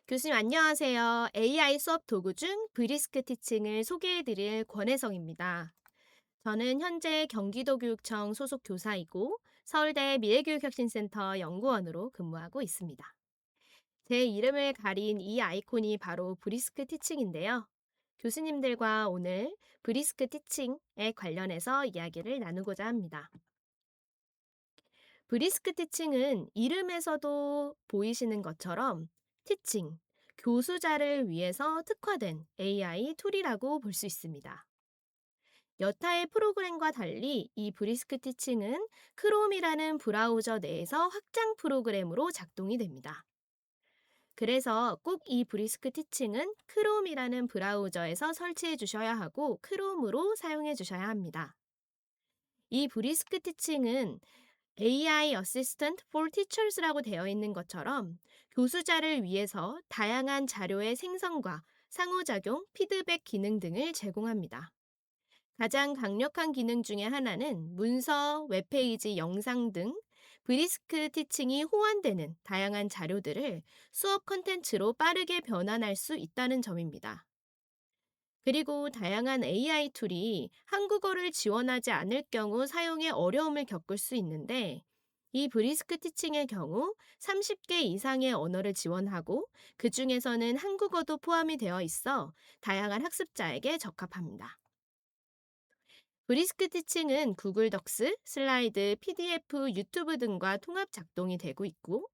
교수님 안녕하세요. AI 수업 도구 중 브리스크 티칭을 소개해드릴 권혜성입니다. 저는 현재 경기도교육청 소속 교사이고 서울대 미래교육혁신센터 연구원으로 근무하고 있습니다. 제 이름을 가린 이 아이콘이 바로 브리스크 티칭인데요. 교수님들과 오늘 브리스크 티칭에 관련해서 이야기를 나누고자 합니다. 브리스크 티칭은 이름에서도 보이시는 것처럼 티칭, 교수자를 위해서 특화된 AI 툴이라고 볼 수 있습니다. 여타의 프로그램과 달리 이 브리스크 티칭은 크롬이라는 브라우저 내에서 확장 프로그램으로 작동이 됩니다. 그래서 꼭 이 브리스크 티칭은 크롬이라는 브라우저에서 설치해 주셔야 하고 크롬으로 사용해 주셔야 합니다. 이 브리스크 티칭은 AI Assistant for Teachers라고 되어 있는 것처럼 교수자를 위해서 다양한 자료의 생성과 상호작용, 피드백 기능 등을 제공합니다. 가장 강력한 기능 중에 하나는 문서, 웹페이지, 영상 등 브리스크 티칭이 호환되는 다양한 자료들을 수업 컨텐츠로 빠르게 변환할 수 있다는 점입니다. 그리고 다양한 AI 툴이 한국어를 지원하지 않을 경우 사용에 어려움을 겪을 수 있는데 이 브리스크 티칭의 경우 30개 이상의 언어를 지원하고 그 중에서는 한국어도 포함이 되어 있어 다양한 학습자에게 적합합니다. 브리스크 티칭은 구글 덕스, 슬라이드, PDF, 유튜브 등과 통합 작동이 되고 있고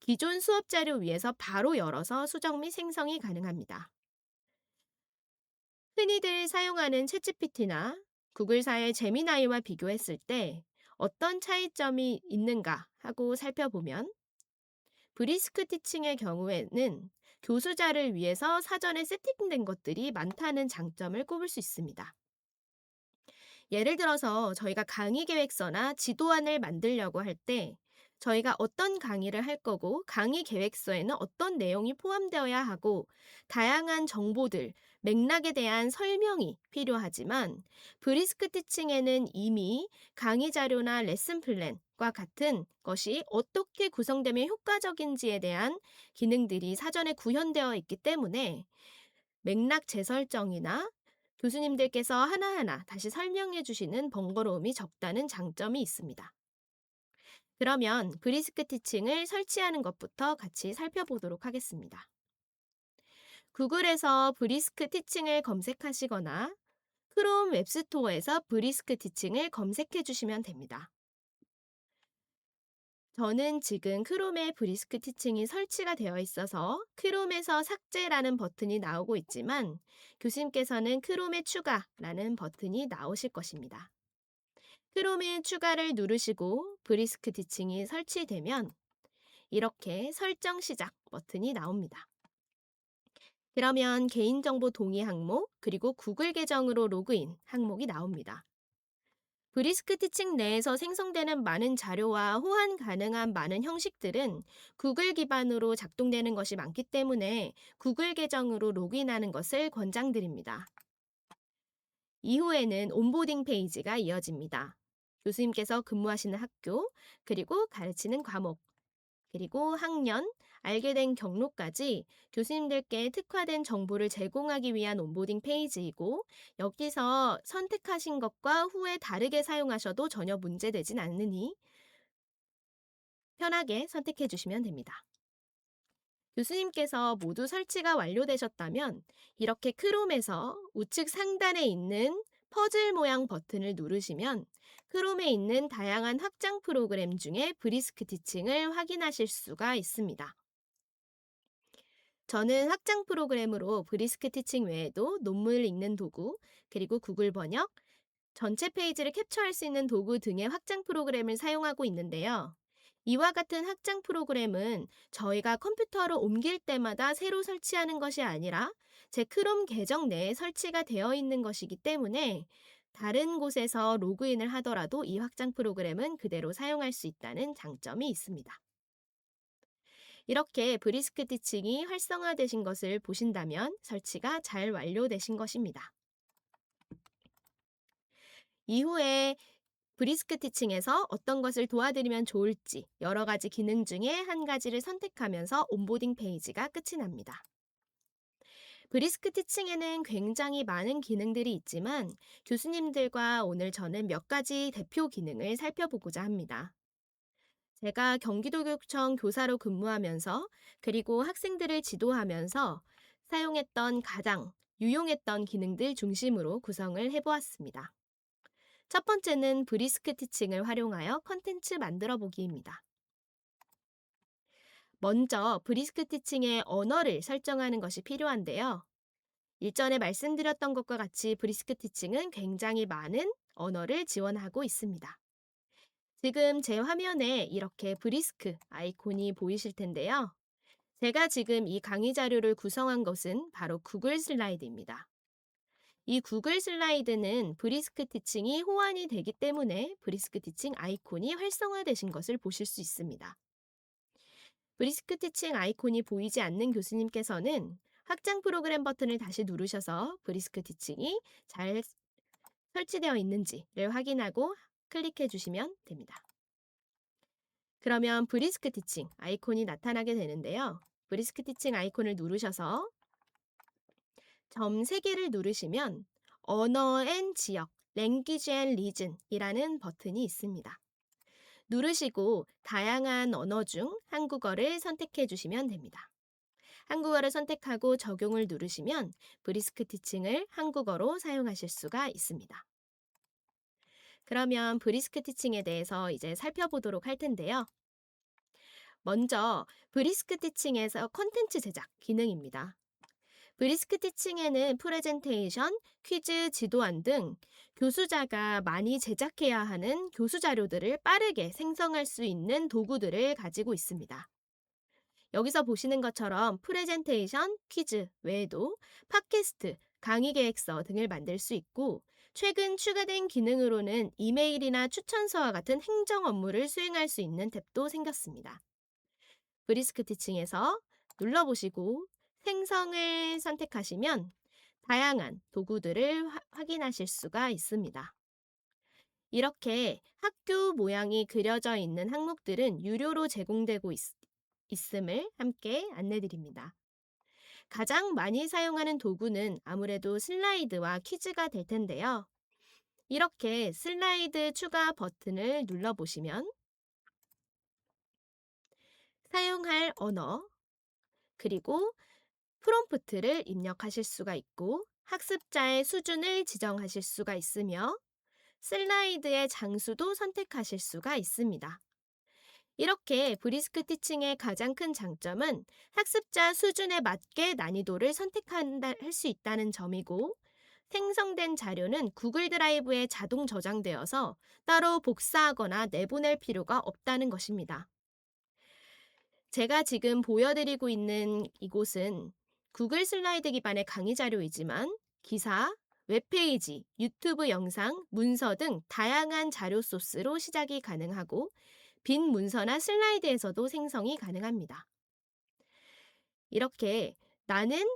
기존 수업 자료 위에서 바로 열어서 수정 및 생성이 가능합니다. 흔히들 사용하는 챗GPT나 구글사의 제미나이와 비교했을 때 어떤 차이점이 있는가 하고 살펴보면 브리스크 티칭의 경우에는 교수자를 위해서 사전에 세팅된 것들이 많다는 장점을 꼽을 수 있습니다. 예를 들어서 저희가 강의 계획서나 지도안을 만들려고 할 때 저희가 어떤 강의를 할 거고 강의 계획서에는 어떤 내용이 포함되어야 하고 다양한 정보들, 맥락에 대한 설명이 필요하지만 브리스크 티칭에는 이미 강의 자료나 레슨 플랜과 같은 것이 어떻게 구성되면 효과적인지에 대한 기능들이 사전에 구현되어 있기 때문에 맥락 재설정이나 교수님들께서 하나하나 다시 설명해 주시는 번거로움이 적다는 장점이 있습니다. 그러면 브리스크 티칭을 설치하는 것부터 같이 살펴보도록 하겠습니다. 구글에서 브리스크 티칭을 검색하시거나 크롬 웹스토어에서 브리스크 티칭을 검색해 주시면 됩니다. 저는 지금 크롬에 브리스크 티칭이 설치가 되어 있어서 크롬에서 삭제라는 버튼이 나오고 있지만 교수님께서는 크롬에 추가라는 버튼이 나오실 것입니다. 크롬에 추가를 누르시고 브리스크 티칭이 설치되면 이렇게 설정 시작 버튼이 나옵니다. 그러면 개인정보 동의 항목 그리고 구글 계정으로 로그인 항목이 나옵니다. 브리스크 티칭 내에서 생성되는 많은 자료와 호환 가능한 많은 형식들은 구글 기반으로 작동되는 것이 많기 때문에 구글 계정으로 로그인하는 것을 권장드립니다. 이후에는 온보딩 페이지가 이어집니다. 교수님께서 근무하시는 학교, 그리고 가르치는 과목, 그리고 학년, 알게 된 경로까지 교수님들께 특화된 정보를 제공하기 위한 온보딩 페이지이고 여기서 선택하신 것과 후에 다르게 사용하셔도 전혀 문제되진 않으니 편하게 선택해 주시면 됩니다. 교수님께서 모두 설치가 완료되셨다면 이렇게 크롬에서 우측 상단에 있는 퍼즐 모양 버튼을 누르시면 크롬에 있는 다양한 확장 프로그램 중에 브리스크 티칭을 확인하실 수가 있습니다. 저는 확장 프로그램으로 브리스크 티칭 외에도 논문을 읽는 도구, 그리고 구글 번역, 전체 페이지를 캡처할 수 있는 도구 등의 확장 프로그램을 사용하고 있는데요. 이와 같은 확장 프로그램은 저희가 컴퓨터로 옮길 때마다 새로 설치하는 것이 아니라 제 크롬 계정 내에 설치가 되어 있는 것이기 때문에 다른 곳에서 로그인을 하더라도 이 확장 프로그램은 그대로 사용할 수 있다는 장점이 있습니다. 이렇게 브리스크 티칭이 활성화되신 것을 보신다면 설치가 잘 완료되신 것입니다. 이후에 브리스크 티칭에서 어떤 것을 도와드리면 좋을지 여러 가지 기능 중에 한 가지를 선택하면서 온보딩 페이지가 끝이 납니다. 브리스크 티칭에는 굉장히 많은 기능들이 있지만 교수님들과 오늘 저는 몇 가지 대표 기능을 살펴보고자 합니다. 제가 경기도교육청 교사로 근무하면서 그리고 학생들을 지도하면서 사용했던 가장 유용했던 기능들 중심으로 구성을 해보았습니다. 첫 번째는 브리스크 티칭을 활용하여 컨텐츠 만들어 보기입니다. 먼저 브리스크 티칭의 언어를 설정하는 것이 필요한데요. 일전에 말씀드렸던 것과 같이 브리스크 티칭은 굉장히 많은 언어를 지원하고 있습니다. 지금 제 화면에 이렇게 브리스크 아이콘이 보이실 텐데요. 제가 지금 이 강의 자료를 구성한 것은 바로 구글 슬라이드입니다. 이 구글 슬라이드는 브리스크 티칭이 호환이 되기 때문에 브리스크 티칭 아이콘이 활성화되신 것을 보실 수 있습니다. 브리스크 티칭 아이콘이 보이지 않는 교수님께서는 확장 프로그램 버튼을 다시 누르셔서 브리스크 티칭이 잘 설치되어 있는지를 확인하고 클릭해 주시면 됩니다. 그러면 브리스크 티칭 아이콘이 나타나게 되는데요. 브리스크 티칭 아이콘을 누르셔서 점 3개를 누르시면 언어 앤 지역, Language and Region이라는 버튼이 있습니다. 누르시고 다양한 언어 중 한국어를 선택해 주시면 됩니다. 한국어를 선택하고 적용을 누르시면 브리스크 티칭을 한국어로 사용하실 수가 있습니다. 그러면 브리스크 티칭에 대해서 이제 살펴보도록 할 텐데요. 먼저 브리스크 티칭에서 콘텐츠 제작 기능입니다. 브리스크 티칭에는 프레젠테이션, 퀴즈, 지도안 등 교수자가 많이 제작해야 하는 교수 자료들을 빠르게 생성할 수 있는 도구들을 가지고 있습니다. 여기서 보시는 것처럼 프레젠테이션, 퀴즈 외에도 팟캐스트, 강의 계획서 등을 만들 수 있고 최근 추가된 기능으로는 이메일이나 추천서와 같은 행정 업무를 수행할 수 있는 탭도 생겼습니다. 브리스크 티칭에서 눌러보시고 생성을 선택하시면 다양한 도구들을 확인하실 수가 있습니다. 이렇게 학교 모양이 그려져 있는 항목들은 유료로 제공되고 있음을 함께 안내드립니다. 가장 많이 사용하는 도구는 아무래도 슬라이드와 퀴즈가 될 텐데요. 이렇게 슬라이드 추가 버튼을 눌러보시면 사용할 언어, 그리고 프롬프트를 입력하실 수가 있고 학습자의 수준을 지정하실 수가 있으며 슬라이드의 장수도 선택하실 수가 있습니다. 이렇게 브리스크 티칭의 가장 큰 장점은 학습자 수준에 맞게 난이도를 선택할 수 있다는 점이고 생성된 자료는 구글 드라이브에 자동 저장되어서 따로 복사하거나 내보낼 필요가 없다는 것입니다. 제가 지금 보여드리고 있는 이곳은 구글 슬라이드 기반의 강의 자료이지만 기사, 웹페이지, 유튜브 영상, 문서 등 다양한 자료 소스로 시작이 가능하고 빈 문서나 슬라이드에서도 생성이 가능합니다. 이렇게 나는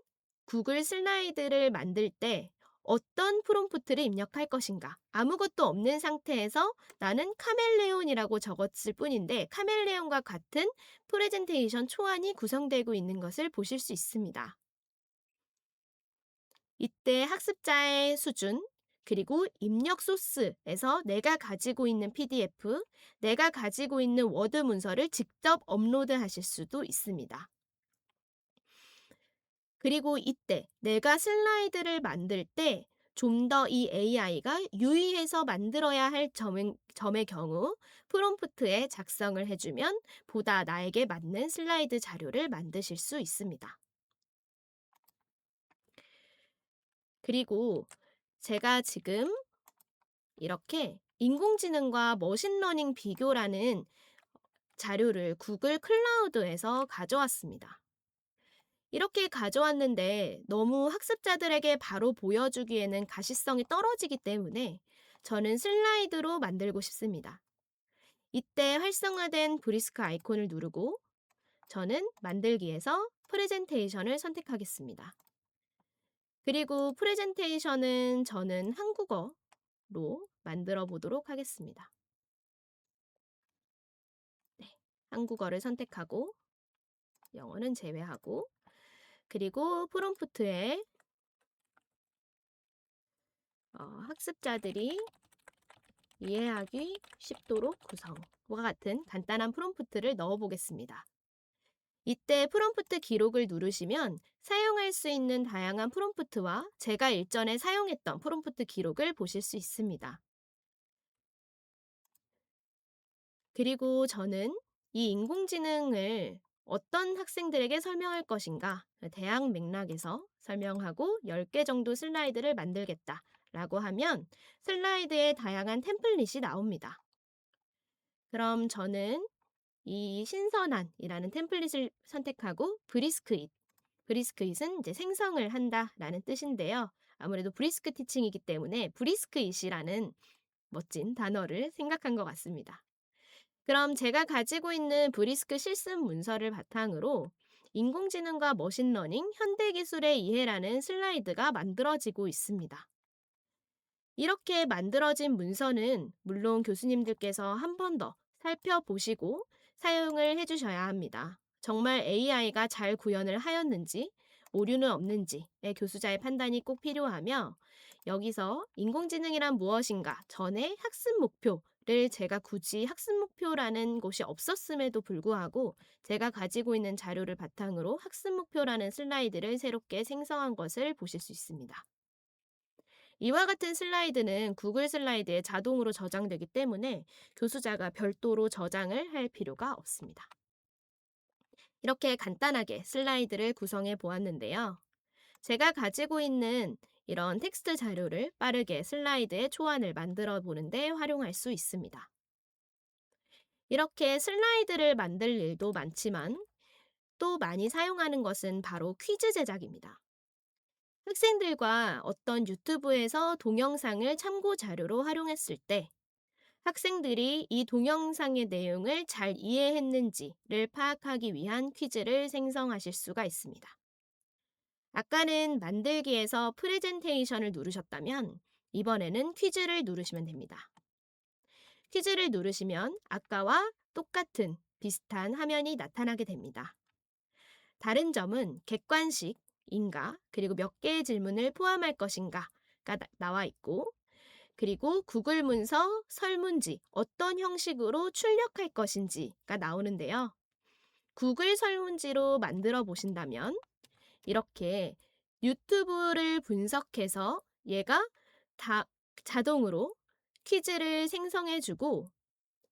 구글 슬라이드를 만들 때 어떤 프롬프트를 입력할 것인가? 아무것도 없는 상태에서 나는 카멜레온이라고 적었을 뿐인데 카멜레온과 같은 프레젠테이션 초안이 구성되고 있는 것을 보실 수 있습니다. 이때 학습자의 수준, 그리고 입력 소스에서 내가 가지고 있는 PDF, 내가 가지고 있는 워드 문서를 직접 업로드하실 수도 있습니다. 그리고 이때 내가 슬라이드를 만들 때 좀 더 이 AI가 유의해서 만들어야 할 점의 경우 프롬프트에 작성을 해주면 보다 나에게 맞는 슬라이드 자료를 만드실 수 있습니다. 그리고 제가 지금 이렇게 인공지능과 머신러닝 비교라는 자료를 구글 클라우드에서 가져왔습니다. 이렇게 가져왔는데 너무 학습자들에게 바로 보여주기에는 가시성이 떨어지기 때문에 저는 슬라이드로 만들고 싶습니다. 이때 활성화된 브리스크 아이콘을 누르고 저는 만들기에서 프레젠테이션을 선택하겠습니다. 그리고 프레젠테이션은 저는 한국어 만들어 보도록 하겠습니다. 네. 한국어를 선택하고 영어는 제외하고 그리고 프롬프트에 학습자들이 이해하기 쉽도록 구성과 같은 간단한 프롬프트를 넣어 보겠습니다. 이때 프롬프트 기록을 누르시면 사용할 수 있는 다양한 프롬프트와 제가 일전에 사용했던 프롬프트 기록을 보실 수 있습니다. 그리고 저는 이 인공지능을 어떤 학생들에게 설명할 것인가, 대학 맥락에서 설명하고 10개 정도 슬라이드를 만들겠다라고 하면 슬라이드에 다양한 템플릿이 나옵니다. 그럼 저는 이 신선한이라는 템플릿을 선택하고 브리스크잇은 이제 생성을 한다라는 뜻인데요. 아무래도 브리스크 티칭이기 때문에 브리스크잇이라는 멋진 단어를 생각한 것 같습니다. 그럼 제가 가지고 있는 브리스크 실습 문서를 바탕으로 인공지능과 머신러닝, 현대기술의 이해라는 슬라이드가 만들어지고 있습니다. 이렇게 만들어진 문서는 물론 교수님들께서 한 번 더 살펴보시고 사용을 해주셔야 합니다. 정말 AI가 잘 구현을 하였는지, 오류는 없는지의 교수자의 판단이 꼭 필요하며 여기서 인공지능이란 무엇인가 전에 학습 목표를 제가 굳이 학습 목표라는 곳이 없었음에도 불구하고 제가 가지고 있는 자료를 바탕으로 학습 목표라는 슬라이드를 새롭게 생성한 것을 보실 수 있습니다. 이와 같은 슬라이드는 구글 슬라이드에 자동으로 저장되기 때문에 교수자가 별도로 저장을 할 필요가 없습니다. 이렇게 간단하게 슬라이드를 구성해 보았는데요. 제가 가지고 있는 이런 텍스트 자료를 빠르게 슬라이드에 초안을 만들어 보는데 활용할 수 있습니다. 이렇게 슬라이드를 만들 일도 많지만 또 많이 사용하는 것은 바로 퀴즈 제작입니다. 학생들과 어떤 유튜브에서 동영상을 참고 자료로 활용했을 때 학생들이 이 동영상의 내용을 잘 이해했는지를 파악하기 위한 퀴즈를 생성하실 수가 있습니다. 아까는 만들기에서 프레젠테이션을 누르셨다면 이번에는 퀴즈를 누르시면 됩니다. 퀴즈를 누르시면 아까와 똑같은 비슷한 화면이 나타나게 됩니다. 다른 점은 객관식인가 그리고 몇 개의 질문을 포함할 것인가가 나와 있고 그리고 구글 문서, 설문지 어떤 형식으로 출력할 것인지가 나오는데요. 구글 설문지로 만들어 보신다면 이렇게 유튜브를 분석해서 얘가 다 자동으로 퀴즈를 생성해주고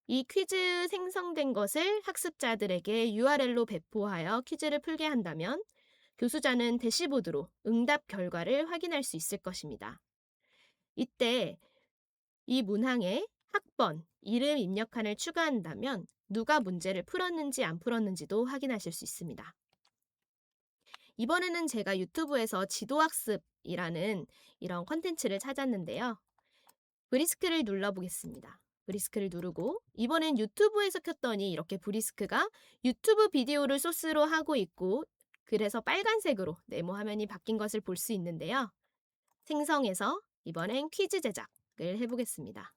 이 퀴즈 생성된 것을 학습자들에게 URL로 배포하여 퀴즈를 풀게 한다면 교수자는 대시보드로 응답 결과를 확인할 수 있을 것입니다. 이때 이 문항에 학번, 이름 입력칸을 추가한다면 누가 문제를 풀었는지 안 풀었는지도 확인하실 수 있습니다. 이번에는 제가 유튜브에서 지도학습이라는 이런 컨텐츠를 찾았는데요. 브리스크를 눌러보겠습니다. 브리스크를 누르고 이번엔 유튜브에서 켰더니 이렇게 브리스크가 유튜브 비디오를 소스로 하고 있고 그래서 빨간색으로 네모 화면이 바뀐 것을 볼 수 있는데요. 생성해서 이번엔 퀴즈 제작을 해보겠습니다.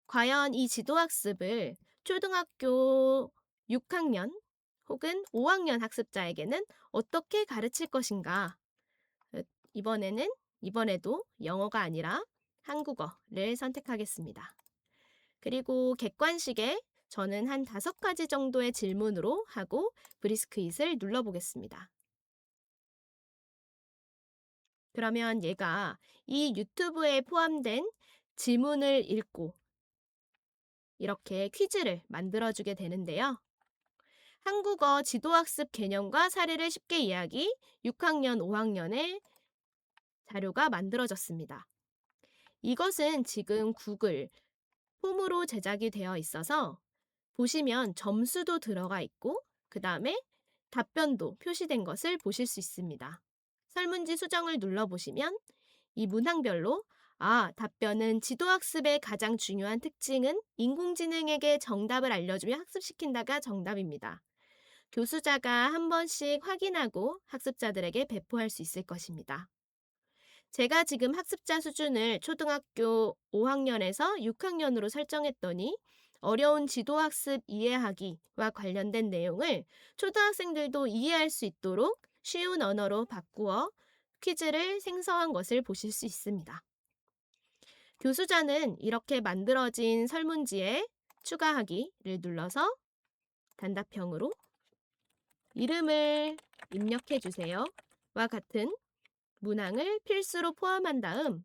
과연 이 지도학습을 초등학교 6학년 혹은 5학년 학습자에게는 어떻게 가르칠 것인가? 이번에도 영어가 아니라 한국어를 선택하겠습니다. 그리고 객관식에 저는 한 5가지 정도의 질문으로 하고 브리스크잇을 눌러보겠습니다. 그러면 얘가 이 유튜브에 포함된 지문을 읽고 이렇게 퀴즈를 만들어주게 되는데요. 한국어 지도학습 개념과 사례를 쉽게 이해하기 6학년, 5학년의 자료가 만들어졌습니다. 이것은 지금 구글 폼으로 제작이 되어 있어서 보시면 점수도 들어가 있고 그 다음에 답변도 표시된 것을 보실 수 있습니다. 설문지 수정을 눌러보시면 이 문항별로 답변은 지도학습의 가장 중요한 특징은 인공지능에게 정답을 알려주며 학습시킨다가 정답입니다. 교수자가 한 번씩 확인하고 학습자들에게 배포할 수 있을 것입니다. 제가 지금 학습자 수준을 초등학교 5학년에서 6학년으로 설정했더니 어려운 지도학습 이해하기와 관련된 내용을 초등학생들도 이해할 수 있도록 쉬운 언어로 바꾸어 퀴즈를 생성한 것을 보실 수 있습니다. 교수자는 이렇게 만들어진 설문지에 추가하기를 눌러서 단답형으로 이름을 입력해 주세요와 같은 문항을 필수로 포함한 다음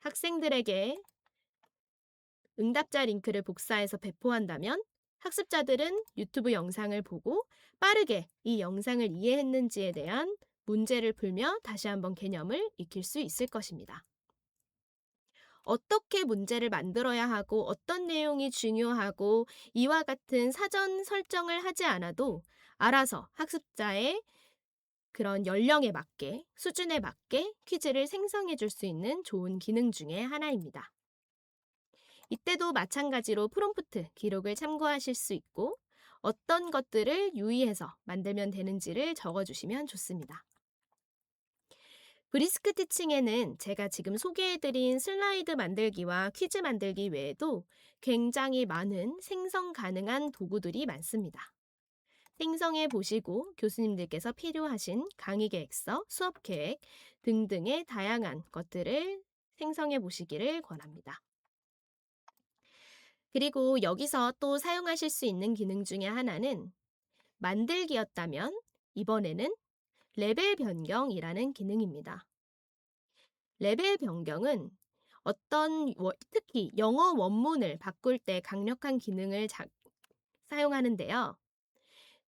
학생들에게 응답자 링크를 복사해서 배포한다면 학습자들은 유튜브 영상을 보고 빠르게 이 영상을 이해했는지에 대한 문제를 풀며 다시 한번 개념을 익힐 수 있을 것입니다. 어떻게 문제를 만들어야 하고 어떤 내용이 중요하고 이와 같은 사전 설정을 하지 않아도 알아서 학습자의 그런 연령에 맞게, 수준에 맞게 퀴즈를 생성해 줄 수 있는 좋은 기능 중에 하나입니다. 이때도 마찬가지로 프롬프트 기록을 참고하실 수 있고 어떤 것들을 유의해서 만들면 되는지를 적어주시면 좋습니다. 브리스크 티칭에는 제가 지금 소개해드린 슬라이드 만들기와 퀴즈 만들기 외에도 굉장히 많은 생성 가능한 도구들이 많습니다. 생성해 보시고 교수님들께서 필요하신 강의 계획서, 수업 계획 등등의 다양한 것들을 생성해 보시기를 권합니다. 그리고 여기서 또 사용하실 수 있는 기능 중에 하나는 만들기였다면 이번에는 레벨 변경이라는 기능입니다. 레벨 변경은 특히 영어 원문을 바꿀 때 강력한 기능을 사용하는데요.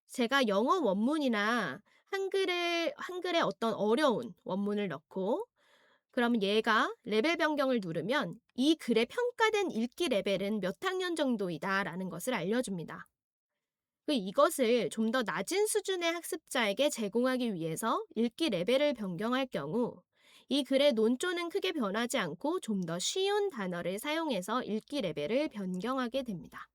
제가 영어 원문이나 한글의 어떤 어려운 원문을 넣고 그럼 얘가 레벨 변경을 누르면 이 글의 평가된 읽기 레벨은 몇 학년 정도이다 라는 것을 알려줍니다. 이것을 좀 더 낮은 수준의 학습자에게 제공하기 위해서 읽기 레벨을 변경할 경우 이 글의 논조는 크게 변하지 않고 좀 더 쉬운 단어를 사용해서 읽기 레벨을 변경하게 됩니다.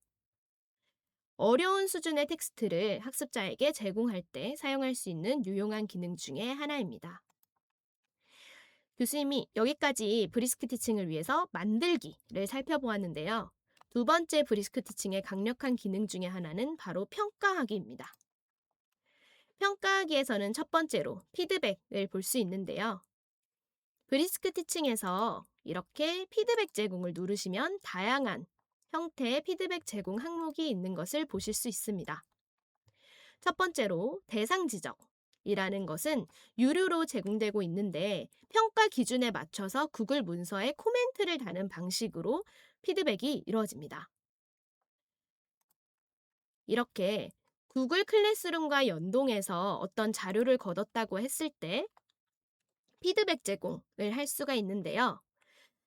어려운 수준의 텍스트를 학습자에게 제공할 때 사용할 수 있는 유용한 기능 중에 하나입니다. 교수님이 여기까지 브리스크 티칭을 위해서 만들기를 살펴보았는데요. 두 번째 브리스크 티칭의 강력한 기능 중에 하나는 바로 평가하기입니다. 평가하기에서는 첫 번째로 피드백을 볼 수 있는데요. 브리스크 티칭에서 이렇게 피드백 제공을 누르시면 다양한 형태의 피드백 제공 항목이 있는 것을 보실 수 있습니다. 첫 번째로 대상 지적이라는 것은 유료로 제공되고 있는데 평가 기준에 맞춰서 구글 문서에 코멘트를 다는 방식으로 피드백이 이루어집니다. 이렇게 구글 클래스룸과 연동해서 어떤 자료를 거뒀다고 했을 때 피드백 제공을 할 수가 있는데요.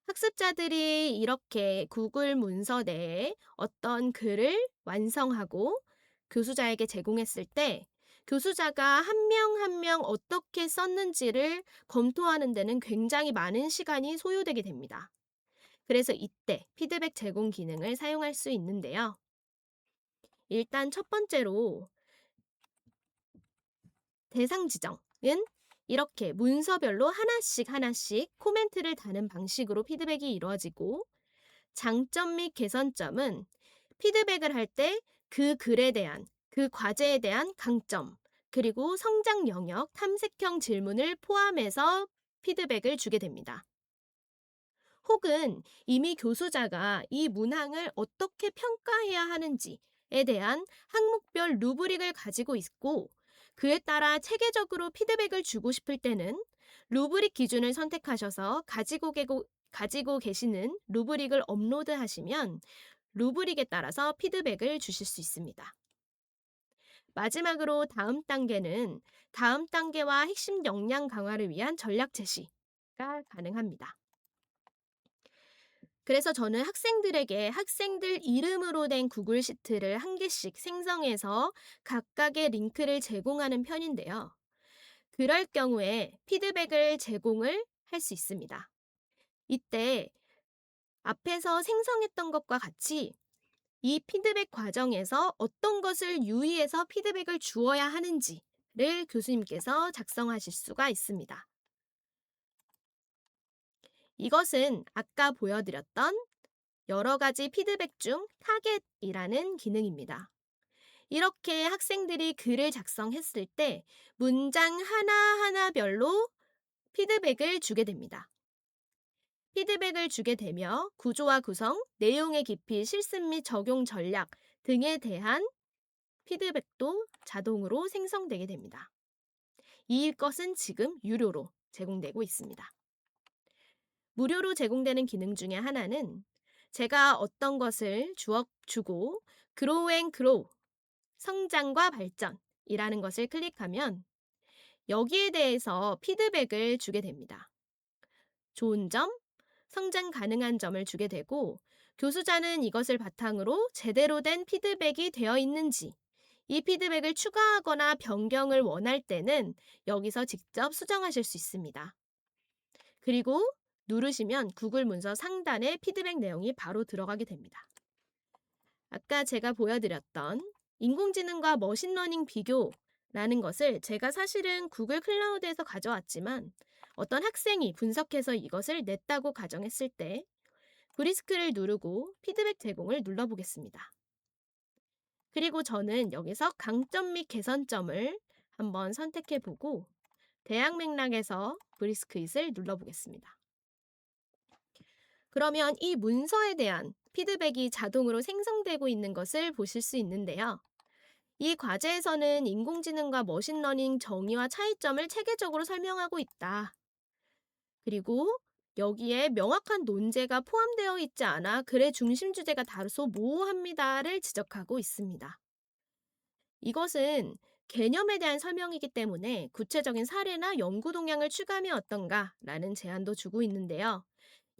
학습자들이 이렇게 구글 문서 내에 어떤 글을 완성하고 교수자에게 제공했을 때 교수자가 한 명 한 명 어떻게 썼는지를 검토하는 데는 굉장히 많은 시간이 소요되게 됩니다. 그래서 이때 피드백 제공 기능을 사용할 수 있는데요. 일단 첫 번째로 대상 지정은 이렇게 문서별로 하나씩 코멘트를 다는 방식으로 피드백이 이루어지고 장점 및 개선점은 피드백을 할 때 그 글에 대한, 그 과제에 대한 강점, 그리고 성장 영역, 탐색형 질문을 포함해서 피드백을 주게 됩니다. 혹은 이미 교수자가 이 문항을 어떻게 평가해야 하는지에 대한 항목별 루브릭을 가지고 있고 그에 따라 체계적으로 피드백을 주고 싶을 때는 루브릭 기준을 선택하셔서 가지고 계시는 루브릭을 업로드하시면 루브릭에 따라서 피드백을 주실 수 있습니다. 마지막으로 다음 단계는 다음 단계와 핵심 역량 강화를 위한 전략 제시가 가능합니다. 그래서 저는 학생들에게 학생들 이름으로 된 구글 시트를 한 개씩 생성해서 각각의 링크를 제공하는 편인데요. 그럴 경우에 피드백을 제공을 할 수 있습니다. 이때 앞에서 생성했던 것과 같이 이 피드백 과정에서 어떤 것을 유의해서 피드백을 주어야 하는지를 교수님께서 작성하실 수가 있습니다. 이것은 아까 보여드렸던 여러 가지 피드백 중 타겟이라는 기능입니다. 이렇게 학생들이 글을 작성했을 때 문장 하나하나별로 피드백을 주게 됩니다. 피드백을 주게 되며 구조와 구성, 내용의 깊이, 실습 및 적용 전략 등에 대한 피드백도 자동으로 생성되게 됩니다. 이것은 지금 유료로 제공되고 있습니다. 무료로 제공되는 기능 중에 하나는 제가 어떤 것을 주고 grow and grow, 성장과 발전이라는 것을 클릭하면 여기에 대해서 피드백을 주게 됩니다. 좋은 점, 성장 가능한 점을 주게 되고 교수자는 이것을 바탕으로 제대로 된 피드백이 되어 있는지 이 피드백을 추가하거나 변경을 원할 때는 여기서 직접 수정하실 수 있습니다. 그리고 누르시면 구글 문서 상단에 피드백 내용이 바로 들어가게 됩니다. 아까 제가 보여드렸던 인공지능과 머신러닝 비교라는 것을 제가 사실은 구글 클라우드에서 가져왔지만 어떤 학생이 분석해서 이것을 냈다고 가정했을 때 브리스크를 누르고 피드백 제공을 눌러보겠습니다. 그리고 저는 여기서 강점 및 개선점을 한번 선택해보고 대학 맥락에서 브리스크잇을 눌러보겠습니다. 그러면 이 문서에 대한 피드백이 자동으로 생성되고 있는 것을 보실 수 있는데요. 이 과제에서는 인공지능과 머신러닝 정의와 차이점을 체계적으로 설명하고 있다. 그리고 여기에 명확한 논제가 포함되어 있지 않아 글의 중심 주제가 다소 모호합니다를 지적하고 있습니다. 이것은 개념에 대한 설명이기 때문에 구체적인 사례나 연구 동향을 추가하면 어떤가라는 제안도 주고 있는데요.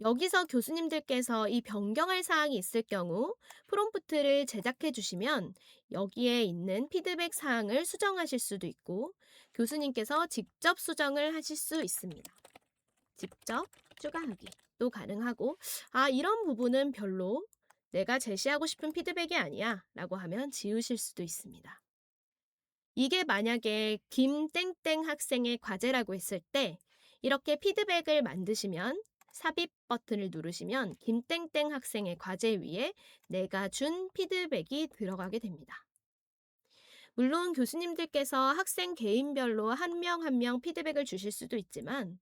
여기서 교수님들께서 이 변경할 사항이 있을 경우 프롬프트를 제작해 주시면 여기에 있는 피드백 사항을 수정하실 수도 있고 교수님께서 직접 수정을 하실 수 있습니다. 직접 추가하기도 가능하고 이런 부분은 별로 내가 제시하고 싶은 피드백이 아니야 라고 하면 지우실 수도 있습니다. 이게 만약에 김땡땡 학생의 과제라고 했을 때 이렇게 피드백을 만드시면 삽입 버튼을 누르시면 김땡땡 학생의 과제 위에 내가 준 피드백이 들어가게 됩니다. 물론 교수님들께서 학생 개인별로 한 명 한 명 피드백을 주실 수도 있지만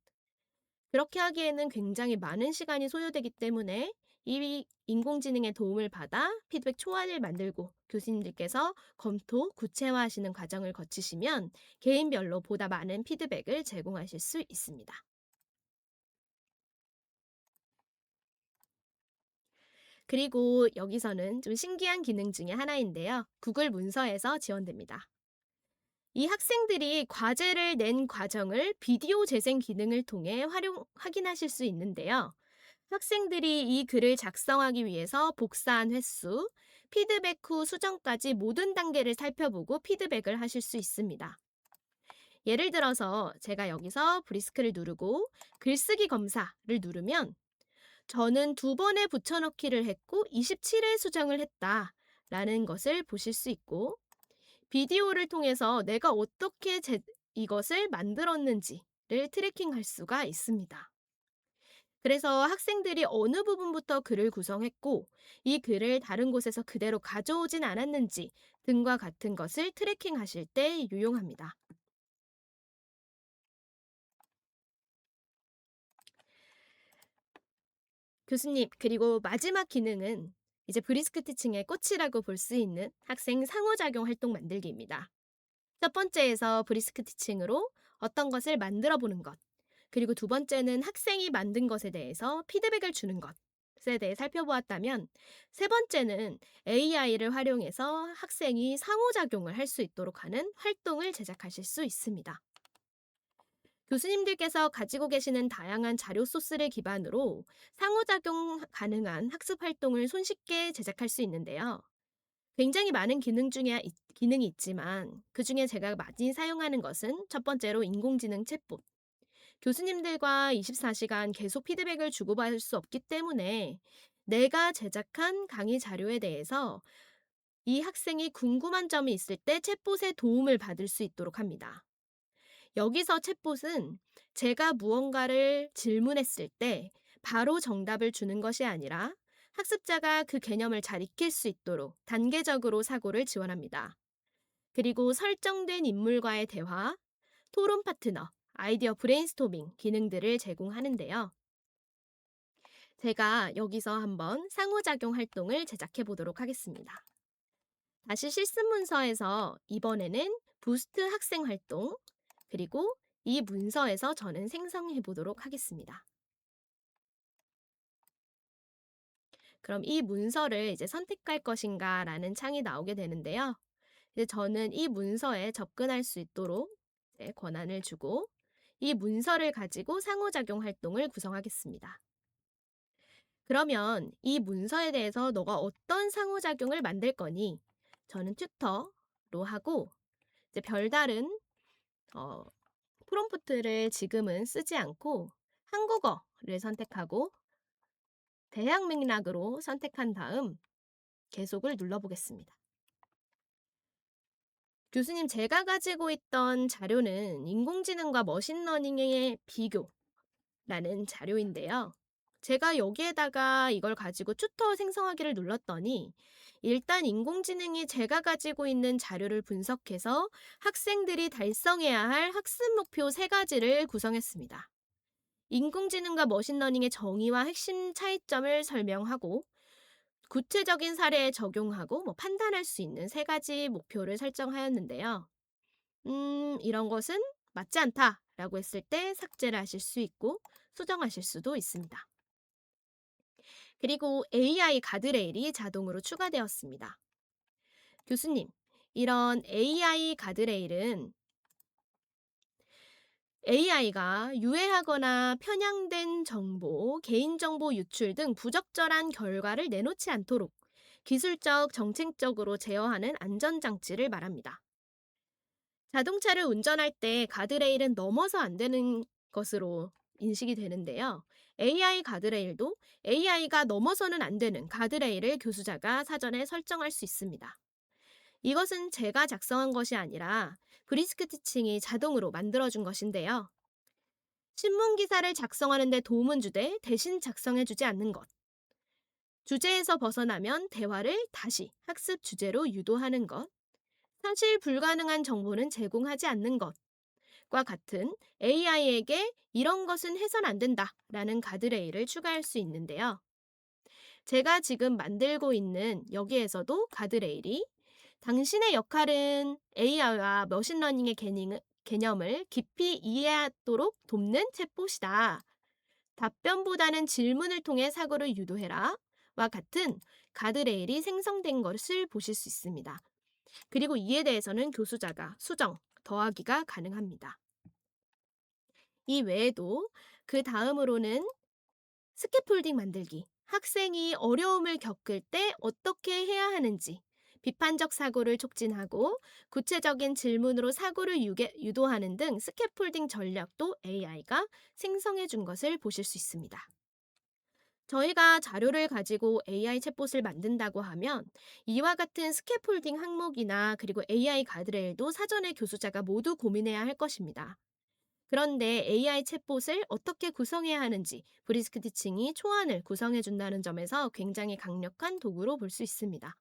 그렇게 하기에는 굉장히 많은 시간이 소요되기 때문에 이 인공지능의 도움을 받아 피드백 초안을 만들고 교수님들께서 검토, 구체화하시는 과정을 거치시면 개인별로 보다 많은 피드백을 제공하실 수 있습니다. 그리고 여기서는 좀 신기한 기능 중에 하나인데요. 구글 문서에서 지원됩니다. 이 학생들이 과제를 낸 과정을 비디오 재생 기능을 통해 확인하실 수 있는데요. 학생들이 이 글을 작성하기 위해서 복사한 횟수, 피드백 후 수정까지 모든 단계를 살펴보고 피드백을 하실 수 있습니다. 예를 들어서 제가 여기서 브리스크를 누르고 글쓰기 검사를 누르면 저는 2번의 붙여넣기를 했고 27회 수정을 했다 라는 것을 보실 수 있고 비디오를 통해서 내가 어떻게 이것을 만들었는지를 트래킹할 수가 있습니다. 그래서 학생들이 어느 부분부터 글을 구성했고 이 글을 다른 곳에서 그대로 가져오진 않았는지 등과 같은 것을 트래킹하실 때 유용합니다. 교수님, 그리고 마지막 기능은 이제 브리스크 티칭의 꽃이라고 볼 수 있는 학생 상호작용 활동 만들기입니다. 첫 번째에서 브리스크 티칭으로 어떤 것을 만들어 보는 것, 그리고 두 번째는 학생이 만든 것에 대해서 피드백을 주는 것에 대해 살펴보았다면 세 번째는 AI를 활용해서 학생이 상호작용을 할 수 있도록 하는 활동을 제작하실 수 있습니다. 교수님들께서 가지고 계시는 다양한 자료 소스를 기반으로 상호작용 가능한 학습 활동을 손쉽게 제작할 수 있는데요. 굉장히 많은 기능이 있지만 그 중에 제가 많이 사용하는 것은 첫 번째로 인공지능 챗봇. 교수님들과 24시간 계속 피드백을 주고받을 수 없기 때문에 내가 제작한 강의 자료에 대해서 이 학생이 궁금한 점이 있을 때 챗봇의 도움을 받을 수 있도록 합니다. 여기서 챗봇은 제가 무언가를 질문했을 때 바로 정답을 주는 것이 아니라 학습자가 그 개념을 잘 익힐 수 있도록 단계적으로 사고를 지원합니다. 그리고 설정된 인물과의 대화, 토론 파트너, 아이디어 브레인스토밍 기능들을 제공하는데요. 제가 여기서 한번 상호작용 활동을 제작해 보도록 하겠습니다. 다시 실습 문서에서 이번에는 부스트 학생 활동, 그리고 이 문서에서 저는 생성해 보도록 하겠습니다. 그럼 이 문서를 이제 선택할 것인가 라는 창이 나오게 되는데요. 이제 저는 이 문서에 접근할 수 있도록 이제 권한을 주고 이 문서를 가지고 상호작용 활동을 구성하겠습니다. 그러면 이 문서에 대해서 너가 어떤 상호작용을 만들 거니? 저는 튜터로 하고 이제 별다른 어, 프롬프트를 지금은 쓰지 않고 한국어를 선택하고 대학 맥락으로 선택한 다음 계속을 눌러보겠습니다. 교수님, 제가 가지고 있던 자료는 인공지능과 머신러닝의 비교라는 자료인데요. 제가 여기에다가 이걸 가지고 튜터 생성하기를 눌렀더니 일단 인공지능이 제가 가지고 있는 자료를 분석해서 학생들이 달성해야 할 학습 목표 3가지를 구성했습니다. 인공지능과 머신러닝의 정의와 핵심 차이점을 설명하고 구체적인 사례에 적용하고 판단할 수 있는 3가지 목표를 설정하였는데요. 이런 것은 맞지 않다라고 했을 때 삭제를 하실 수 있고 수정하실 수도 있습니다. 그리고 AI 가드레일이 자동으로 추가되었습니다. 교수님, 이런 AI 가드레일은 AI가 유해하거나 편향된 정보, 개인정보 유출 등 부적절한 결과를 내놓지 않도록 기술적, 정책적으로 제어하는 안전장치를 말합니다. 자동차를 운전할 때 가드레일은 넘어서 안 되는 것으로 인식이 되는데요. AI 가드레일도 AI가 넘어서는 안 되는 가드레일을 교수자가 사전에 설정할 수 있습니다. 이것은 제가 작성한 것이 아니라 브리스크 티칭이 자동으로 만들어준 것인데요. 신문 기사를 작성하는 데 도움은 주되 대신 작성해주지 않는 것. 주제에서 벗어나면 대화를 다시 학습 주제로 유도하는 것. 사실 불가능한 정보는 제공하지 않는 것과 같은 AI에게 이런 것은 해선 안 된다 라는 가드레일을 추가할 수 있는데요. 제가 지금 만들고 있는 여기에서도 가드레일이 당신의 역할은 AI와 머신러닝의 개념을 깊이 이해하도록 돕는 챗봇이다. 답변보다는 질문을 통해 사고를 유도해라. 와 같은 가드레일이 생성된 것을 보실 수 있습니다. 그리고 이에 대해서는 교수자가 수정, 더하기가 가능합니다. 이 외에도 그 다음으로는 스캐폴딩 만들기. 학생이 어려움을 겪을 때 어떻게 해야 하는지, 비판적 사고를 촉진하고 구체적인 질문으로 사고를 유도하는 등 스캐폴딩 전략도 AI가 생성해 준 것을 보실 수 있습니다. 저희가 자료를 가지고 AI 챗봇을 만든다고 하면 이와 같은 스캐폴딩 항목이나 그리고 AI 가드레일도 사전에 교수자가 모두 고민해야 할 것입니다. 그런데 AI 챗봇을 어떻게 구성해야 하는지 브리스크 티칭이 초안을 구성해 준다는 점에서 굉장히 강력한 도구로 볼 수 있습니다.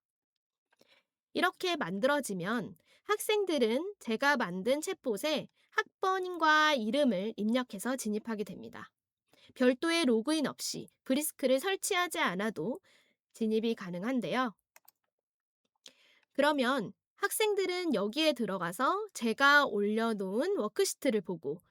이렇게 만들어지면 학생들은 제가 만든 챗봇에 학번과 이름을 입력해서 진입하게 됩니다. 별도의 로그인 없이 브리스크를 설치하지 않아도 진입이 가능한데요. 그러면 학생들은 여기에 들어가서 제가 올려놓은 워크시트를 보고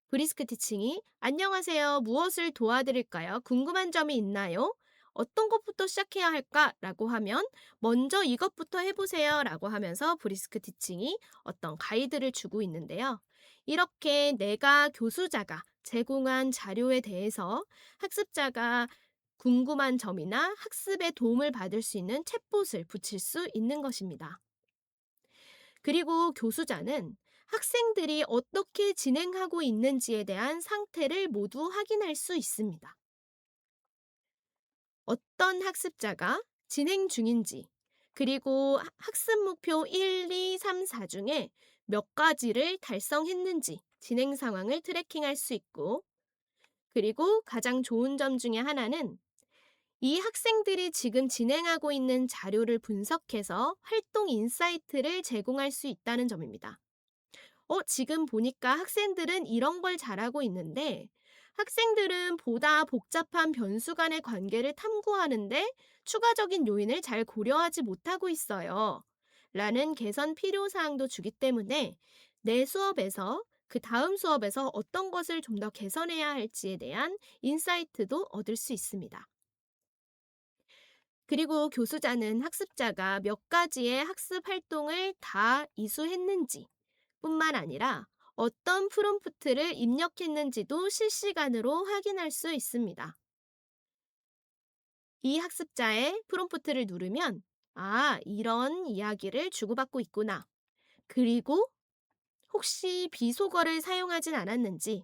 브리스크 티칭이 안녕하세요. 무엇을 도와드릴까요? 궁금한 점이 있나요? 어떤 것부터 시작해야 할까? 라고 하면 먼저 이것부터 해보세요. 라고 하면서 브리스크 티칭이 어떤 가이드를 주고 있는데요. 이렇게 내가 교수자가 제공한 자료에 대해서 학습자가 궁금한 점이나 학습에 도움을 받을 수 있는 챗봇을 붙일 수 있는 것입니다. 그리고 교수자는 학생들이 어떻게 진행하고 있는지에 대한 상태를 모두 확인할 수 있습니다. 어떤 학습자가 진행 중인지, 그리고 학습 목표 1, 2, 3, 4 중에 몇 가지를 달성했는지 진행 상황을 트래킹할 수 있고, 그리고 가장 좋은 점 중에 하나는 이 학생들이 지금 진행하고 있는 자료를 분석해서 활동 인사이트를 제공할 수 있다는 점입니다. 지금 보니까 학생들은 이런 걸 잘하고 있는데 학생들은 보다 복잡한 변수 간의 관계를 탐구하는데 추가적인 요인을 잘 고려하지 못하고 있어요. 라는 개선 필요사항도 주기 때문에 내 수업에서 그 다음 수업에서 어떤 것을 좀 더 개선해야 할지에 대한 인사이트도 얻을 수 있습니다. 그리고 교수자는 학습자가 몇 가지의 학습 활동을 다 이수했는지 뿐만 아니라 어떤 프롬프트를 입력했는지도 실시간으로 확인할 수 있습니다. 이 학습자의 프롬프트를 누르면 이런 이야기를 주고받고 있구나. 그리고 혹시 비속어를 사용하진 않았는지,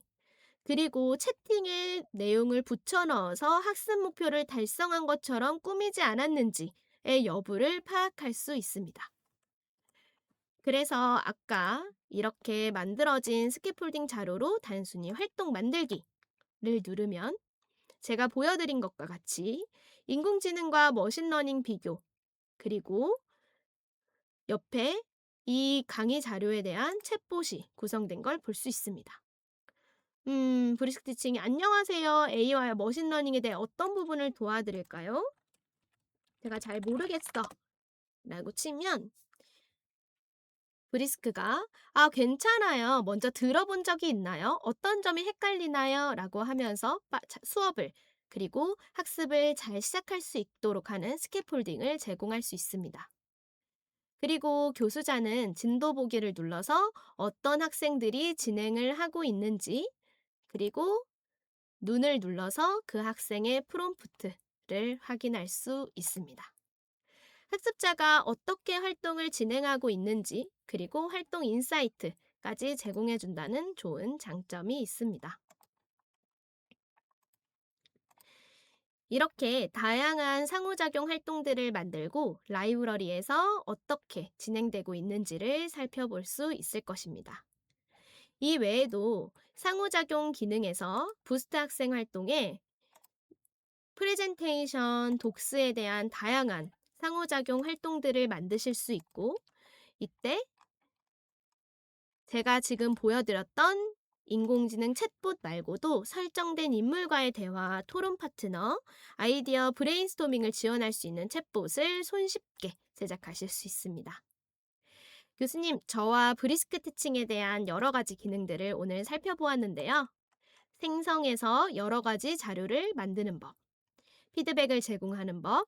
그리고 채팅에 내용을 붙여 넣어서 학습 목표를 달성한 것처럼 꾸미지 않았는지의 여부를 파악할 수 있습니다. 그래서 아까 이렇게 만들어진 스캐폴딩 자료로 단순히 활동 만들기를 누르면 제가 보여드린 것과 같이 인공지능과 머신러닝 비교, 그리고 옆에 이 강의 자료에 대한 챗봇이 구성된 걸 볼 수 있습니다. 브리스크 티칭이 안녕하세요. AI와 머신러닝에 대해 어떤 부분을 도와드릴까요? 제가 잘 모르겠어. 라고 치면 브리스크가 괜찮아요. 먼저 들어본 적이 있나요? 어떤 점이 헷갈리나요? 라고 하면서 수업을 그리고 학습을 잘 시작할 수 있도록 하는 스캐폴딩을 제공할 수 있습니다. 그리고 교수자는 진도 보기를 눌러서 어떤 학생들이 진행을 하고 있는지, 그리고 눈을 눌러서 그 학생의 프롬프트를 확인할 수 있습니다. 학습자가 어떻게 활동을 진행하고 있는지, 그리고 활동 인사이트까지 제공해 준다는 좋은 장점이 있습니다. 이렇게 다양한 상호작용 활동들을 만들고 라이브러리에서 어떻게 진행되고 있는지를 살펴볼 수 있을 것입니다. 이 외에도 상호작용 기능에서 부스트 학생 활동에 프레젠테이션, 독스에 대한 다양한 상호작용 활동들을 만드실 수 있고, 이때 제가 지금 보여드렸던 인공지능 챗봇 말고도 설정된 인물과의 대화, 토론 파트너, 아이디어 브레인스토밍을 지원할 수 있는 챗봇을 손쉽게 제작하실 수 있습니다. 교수님, 저와 브리스크 티칭에 대한 여러 가지 기능들을 오늘 살펴보았는데요. 생성해서 여러 가지 자료를 만드는 법, 피드백을 제공하는 법,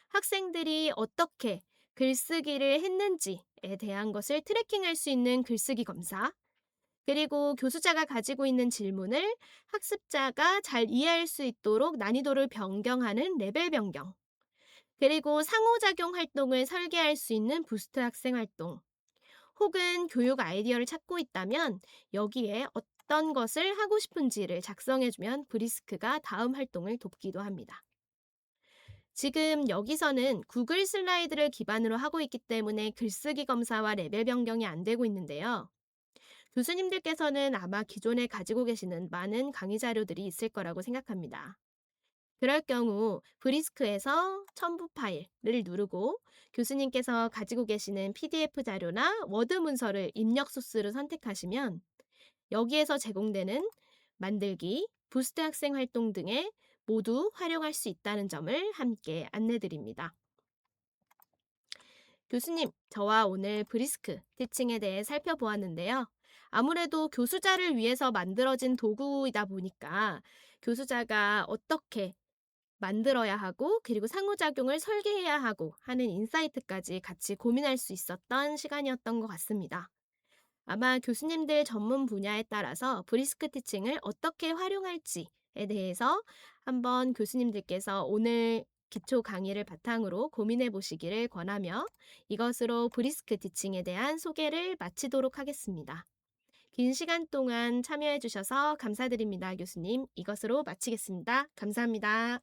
학생들이 어떻게 글쓰기를 했는지에 대한 것을 트래킹할 수 있는 글쓰기 검사, 그리고 교수자가 가지고 있는 질문을 학습자가 잘 이해할 수 있도록 난이도를 변경하는 레벨 변경, 그리고 상호작용 활동을 설계할 수 있는 부스트 학생 활동, 혹은 교육 아이디어를 찾고 있다면 여기에 어떤 것을 하고 싶은지를 작성해주면 브리스크가 다음 활동을 돕기도 합니다. 지금 여기서는 구글 슬라이드를 기반으로 하고 있기 때문에 글쓰기 검사와 레벨 변경이 안 되고 있는데요. 교수님들께서는 아마 기존에 가지고 계시는 많은 강의 자료들이 있을 거라고 생각합니다. 그럴 경우 브리스크에서 첨부 파일을 누르고 교수님께서 가지고 계시는 PDF 자료나 워드 문서를 입력 소스로 선택하시면 여기에서 제공되는 만들기, 부스트 학생 활동 등에 모두 활용할 수 있다는 점을 함께 안내드립니다. 교수님, 저와 오늘 브리스크 티칭에 대해 살펴보았는데요. 아무래도 교수자를 위해서 만들어진 도구이다 보니까 교수자가 어떻게 만들어야 하고, 그리고 상호작용을 설계해야 하고 하는 인사이트까지 같이 고민할 수 있었던 시간이었던 것 같습니다. 아마 교수님들 전문 분야에 따라서 브리스크 티칭을 어떻게 활용할지에 대해서 한번 교수님들께서 오늘 기초 강의를 바탕으로 고민해 보시기를 권하며 이것으로 브리스크 티칭에 대한 소개를 마치도록 하겠습니다. 긴 시간 동안 참여해 주셔서 감사드립니다, 교수님. 이것으로 마치겠습니다. 감사합니다.